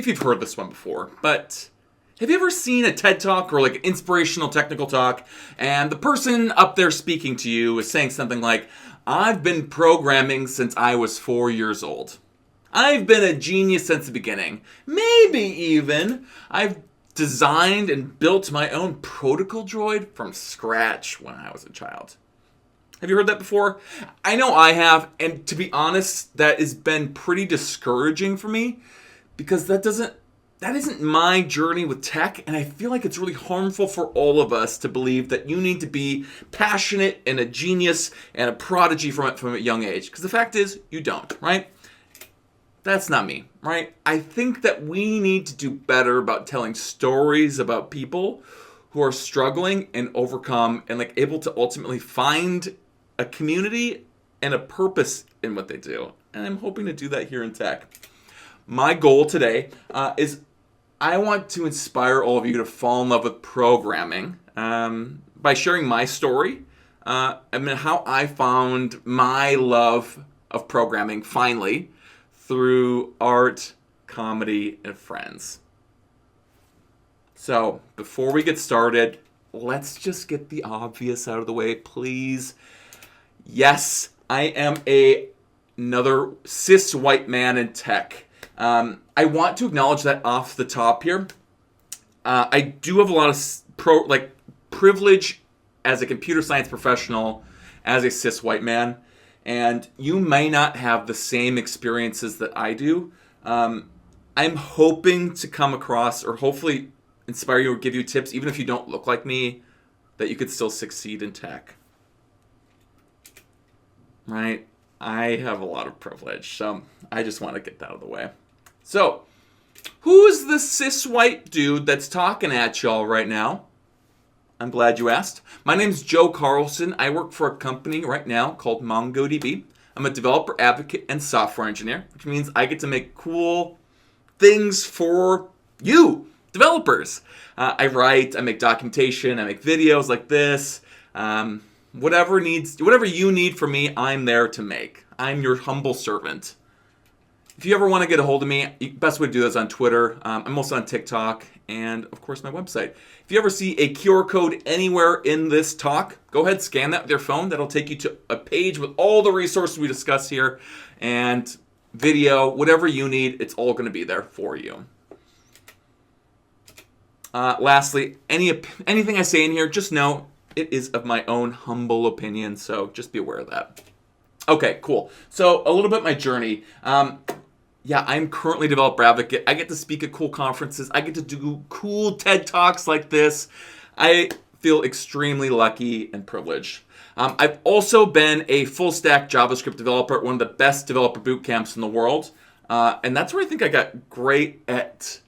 if you've heard this one before, but have you ever seen a TED Talk or like an inspirational technical talk, and the person up there speaking to you is saying something like, I've been programming since I was 4 years old. I've been a genius since the beginning. Maybe even I've designed and built my own protocol droid from scratch when I was a child. Have you heard that before? I know I have, and to be honest, that has been pretty discouraging for me because that isn't my journey with tech, and I feel like it's really harmful for all of us to believe that you need to be passionate and a genius and a prodigy from a young age. Because the fact is, you don't, right? That's not me, right? I think that we need to do better about telling stories about people who are struggling and overcome and like able to ultimately find a community and a purpose in what they do. And I'm hoping to do that here in tech. My goal today is I want to inspire all of you to fall in love with programming by sharing my story. How I found my love of programming finally through art, comedy, and friends. So before we get started, let's just get the obvious out of the way, please. Yes, I am another cis white man in tech. I want to acknowledge that off the top here. I do have a lot of privilege as a computer science professional, as a cis white man, and you may not have the same experiences that I do. I'm hoping to come across, or hopefully inspire you or give you tips, even if you don't look like me, that you could still succeed in tech. Right? I have a lot of privilege, so I just want to get that out of the way. So, who is the cis white dude that's talking at y'all right now? I'm glad you asked. My name's Joe Karlsson. I work for a company right now called MongoDB. I'm a developer advocate and software engineer, which means I get to make cool things for you, developers. I write, I make documentation, I make videos like this. Whatever you need from me, I'm there to make. I'm your humble servant. If you ever want to get a hold of me, the best way to do that is on Twitter. I'm also on TikTok and, of course, my website. If you ever see a QR code anywhere in this talk, go ahead, scan that with your phone. That'll take you to a page with all the resources we discuss here and video, whatever you need, it's all going to be there for you. Lastly, anything I say in here, just know it is of my own humble opinion, so just be aware of that. Okay, cool. So a little bit my journey. I'm currently a developer advocate. I get to speak at cool conferences. I get to do cool TED Talks like this. I feel extremely lucky and privileged. I've also been a full-stack JavaScript developer at one of the best developer boot camps in the world. And that's where I think I got great at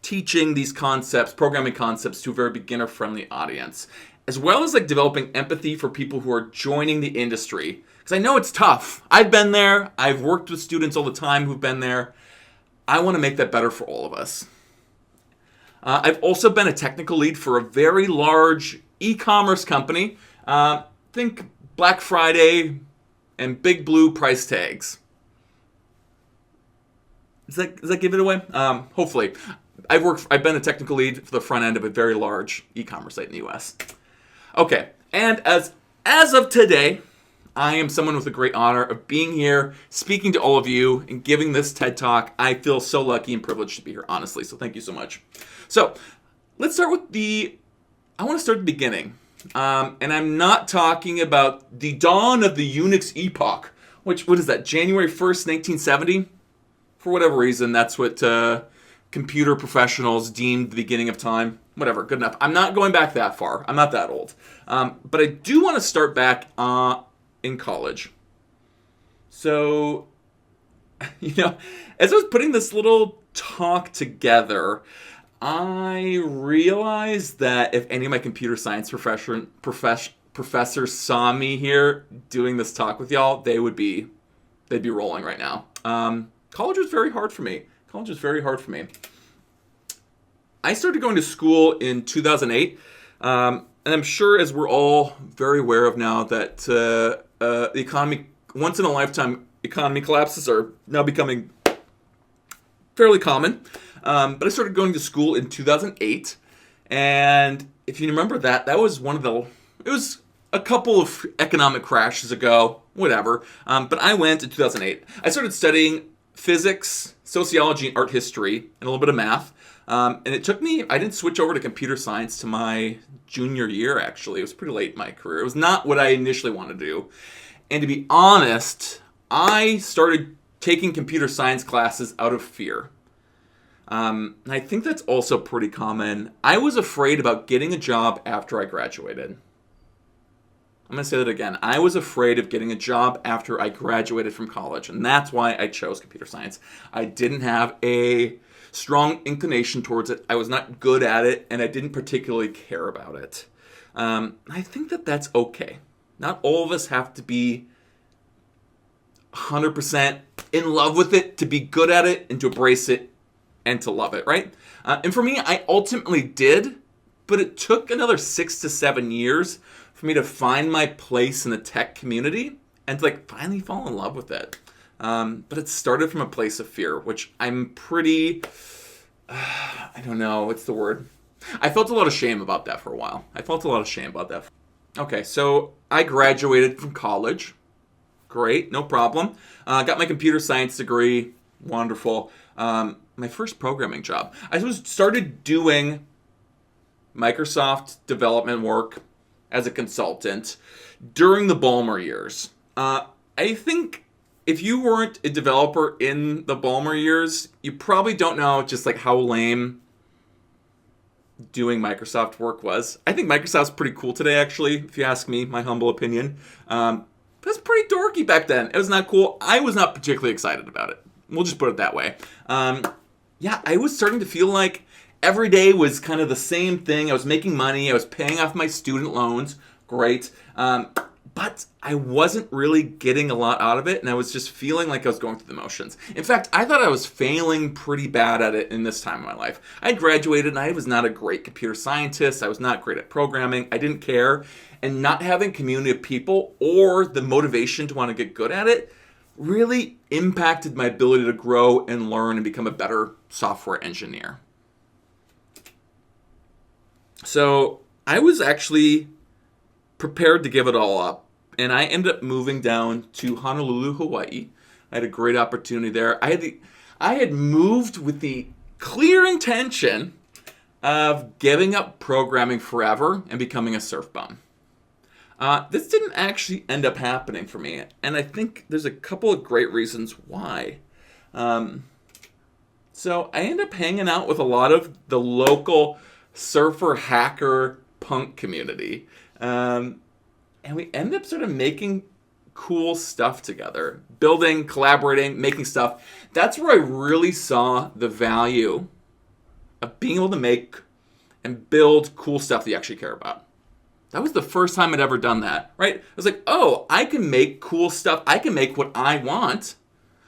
teaching these concepts, programming concepts, to a very beginner-friendly audience, as well as like developing empathy for people who are joining the industry. Because I know it's tough. I've been there. I've worked with students all the time who've been there. I want to make that better for all of us. I've also been a technical lead for a very large e-commerce company. Think Black Friday and Big Blue price tags. Does that give it away? Hopefully. I've been a technical lead for the front end of a very large e-commerce site in the US. Okay, and as of today, I am someone with the great honor of being here, speaking to all of you, and giving this TED Talk. I feel so lucky and privileged to be here, honestly, so thank you so much. So, let's start with I want to start at the beginning. And I'm not talking about the dawn of the Unix epoch, what is that, January 1st, 1970? For whatever reason, that's what computer professionals deemed the beginning of time. Whatever, good enough. I'm not going back that far. I'm not that old. But I do want to start back in college. So, as I was putting this little talk together, I realized that if any of my computer science professors saw me here doing this talk with y'all, they'd be rolling right now. College was very hard for me. I started going to school in 2008, and I'm sure, as we're all very aware of now, that the economy, once-in-a-lifetime economy collapses are now becoming fairly common. But I started going to school in 2008. And if you remember that was it was a couple of economic crashes ago, whatever. But I went in 2008. I started studying physics, sociology, and art history, and a little bit of math. And it took me, I didn't switch over to computer science to my junior year, actually. It was pretty late in my career. It was not what I initially wanted to do. And to be honest, I started taking computer science classes out of fear. And I think that's also pretty common. I was afraid about getting a job after I graduated. I'm going to say that again. I was afraid of getting a job after I graduated from college, and that's why I chose computer science. I didn't have a strong inclination towards it. I was not good at it, and I didn't particularly care about it. I think that that's okay. Not all of us have to be 100% in love with it, to be good at it, and to embrace it, and to love it, right? And for me, I ultimately did, but it took another 6 to 7 years for me to find my place in the tech community and to finally fall in love with it. But it started from a place of fear, which I'm pretty, I don't know, what's the word? I felt a lot of shame about that for a while. Okay, so I graduated from college. Great, no problem. Got my computer science degree. Wonderful. My first programming job. I started doing Microsoft development work as a consultant during the Ballmer years. I think if you weren't a developer in the Ballmer years, you probably don't know just how lame doing Microsoft work was. I think Microsoft's pretty cool today, actually, if you ask me, my humble opinion. But it's pretty dorky back then. It was not cool. I was not particularly excited about it. We'll just put it that way. I was starting to feel like every day was kind of the same thing. I was making money. I was paying off my student loans. Great. But I wasn't really getting a lot out of it, and I was just feeling like I was going through the motions. In fact, I thought I was failing pretty bad at it in this time of my life. I graduated, and I was not a great computer scientist. I was not great at programming. I didn't care. And not having community of people or the motivation to want to get good at it really impacted my ability to grow and learn and become a better software engineer. So I was actually prepared to give it all up, and I ended up moving down to Honolulu, Hawaii. I had a great opportunity there. I had moved with the clear intention of giving up programming forever and becoming a surf bum. This didn't actually end up happening for me, and I think there's a couple of great reasons why. So I ended up hanging out with a lot of the local surfer, hacker, punk community. And we ended up sort of making cool stuff together. Building, collaborating, making stuff. That's where I really saw the value of being able to make and build cool stuff that you actually care about. That was the first time I'd ever done that, right? I was like, oh, I can make cool stuff. I can make what I want.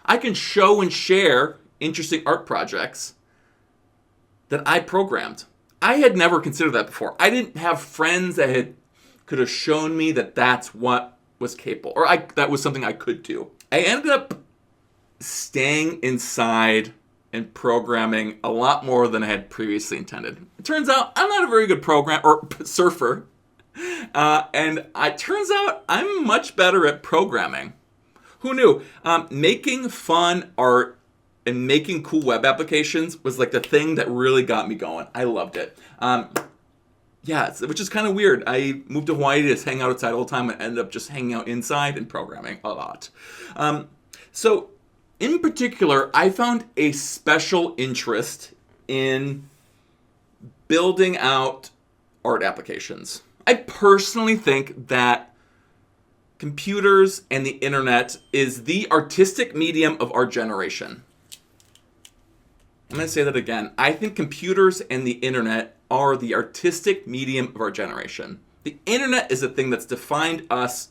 I can show and share interesting art projects that I programmed. I had never considered that before. I didn't have friends that could have shown me that that's what was capable, or that was something I could do. I ended up staying inside and programming a lot more than I had previously intended. It turns out I'm not a very good surfer. And it turns out I'm much better at programming. Who knew? Making fun art and making cool web applications was the thing that really got me going. I loved it. Which is kind of weird. I moved to Hawaii to just hang out outside all the time and ended up just hanging out inside and programming a lot. So in particular, I found a special interest in building out art applications. I personally think that computers and the internet is the artistic medium of our generation. I'm going to say that again. I think computers and the internet are the artistic medium of our generation. The internet is a thing that's defined us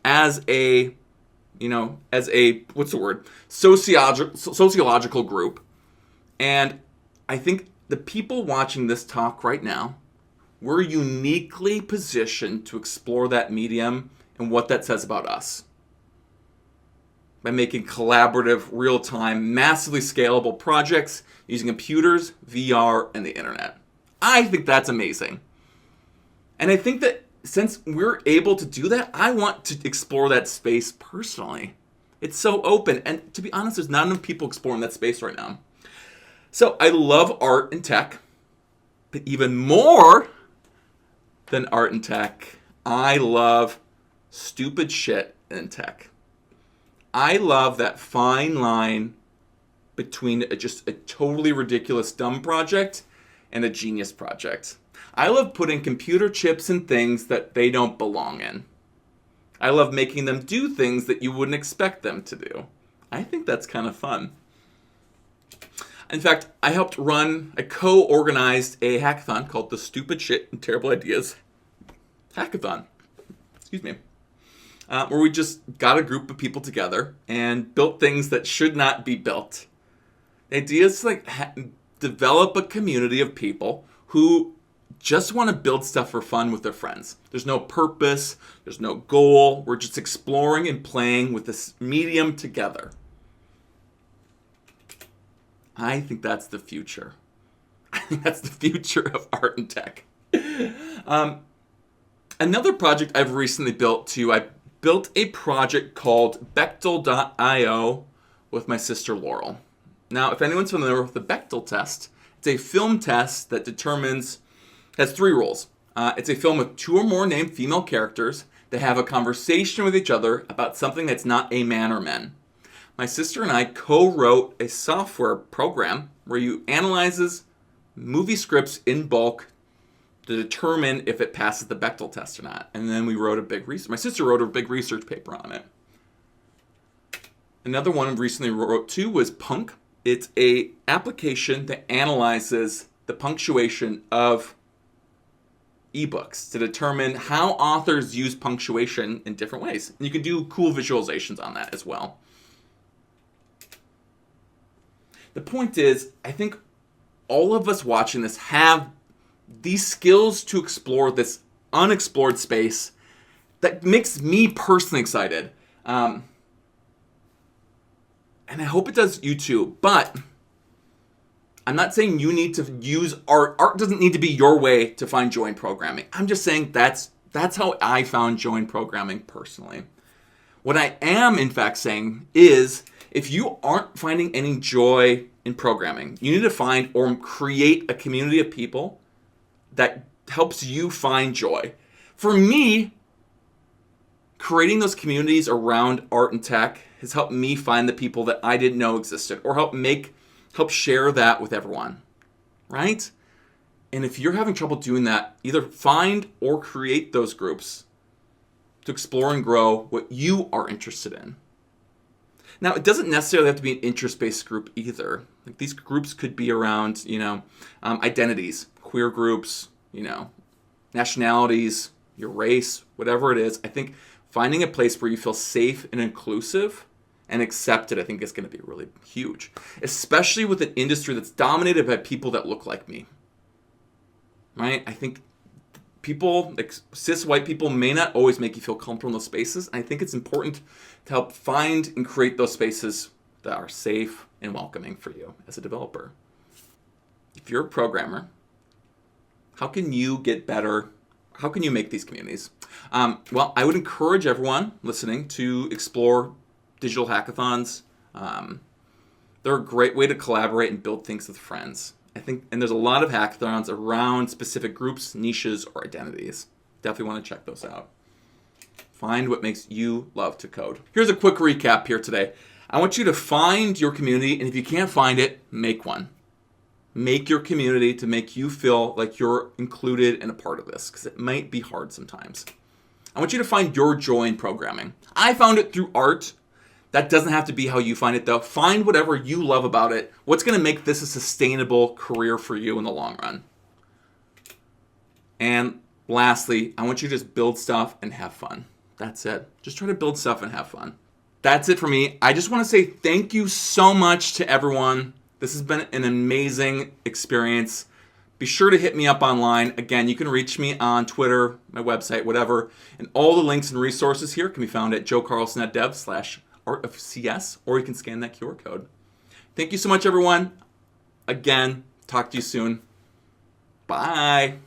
as a sociological group. And I think the people watching this talk right now, we're uniquely positioned to explore that medium and what that says about us. by making collaborative, real-time, massively scalable projects using computers, VR, and the internet. I think that's amazing. And I think that since we're able to do that, I want to explore that space personally. It's so open. And to be honest, there's not enough people exploring that space right now. So I love art and tech. But even more than art and tech, I love stupid shit in tech. I love that fine line between just a totally ridiculous dumb project and a genius project. I love putting computer chips in things that they don't belong in. I love making them do things that you wouldn't expect them to do. I think that's kind of fun. In fact, I co-organized a hackathon called the Stupid Shit and Terrible Ideas Hackathon. Excuse me. Where we just got a group of people together and built things that should not be built. The idea is to develop a community of people who just want to build stuff for fun with their friends. There's no purpose, there's no goal. We're just exploring and playing with this medium together. I think that's the future. I think that's the future of art and tech. Another project I've recently built too, I built a project called Bechtel.io with my sister Laurel. Now, if anyone's familiar with the Bechtel test, it's a film test that has 3 rules. It's a film with 2 or more named female characters that have a conversation with each other about something that's not a man or men. My sister and I co-wrote a software program where you analyzes movie scripts in bulk to determine if it passes the Bechtel test or not. And then my sister wrote a big research paper on it. Another one I recently wrote too was Punk. It's a application that analyzes the punctuation of ebooks to determine how authors use punctuation in different ways. And you can do cool visualizations on that as well. The point is, I think all of us watching this have these skills to explore this unexplored space that makes me personally excited. And I hope it does you too. But I'm not saying you need to use art. Art doesn't need to be your way to find joy in programming. I'm just saying that's how I found joy in programming personally. What I am, in fact, saying is if you aren't finding any joy in programming, you need to find or create a community of people that helps you find joy. For me, creating those communities around art and tech has helped me find the people that I didn't know existed or help share that with everyone, right? And if you're having trouble doing that, either find or create those groups to explore and grow what you are interested in. Now, it doesn't necessarily have to be an interest-based group either. Like these groups could be around, identities, queer groups, nationalities, your race, whatever it is. I think finding a place where you feel safe and inclusive and accepted, I think is going to be really huge. Especially with an industry that's dominated by people that look like me. Right? I think people, like cis white people, may not always make you feel comfortable in those spaces. And I think it's important to help find and create those spaces that are safe and welcoming for you as a developer. If you're a programmer, how can you get better? How can you make these communities? Well, I would encourage everyone listening to explore digital hackathons. They're a great way to collaborate and build things with friends. I think, and there's a lot of hackathons around specific groups, niches, or identities. Definitely want to check those out. Find what makes you love to code. Here's a quick recap here today. I want you to find your community, and if you can't find it, make one. Make your community to make you feel like you're included and a part of this, because it might be hard sometimes. I want you to find your joy in programming. I found it through art. That doesn't have to be how you find it, though. Find whatever you love about it. What's going to make this a sustainable career for you in the long run? And lastly, I want you to just build stuff and have fun. That's it. Just try to build stuff and have fun. That's it for me. I just want to say thank you so much to everyone. This has been an amazing experience. Be sure to hit me up online. Again, you can reach me on Twitter, my website, whatever. And all the links and resources here can be found at joekarlsson.dev/ or CS, or you can scan that QR code. Thank you so much, everyone. Again, talk to you soon. Bye.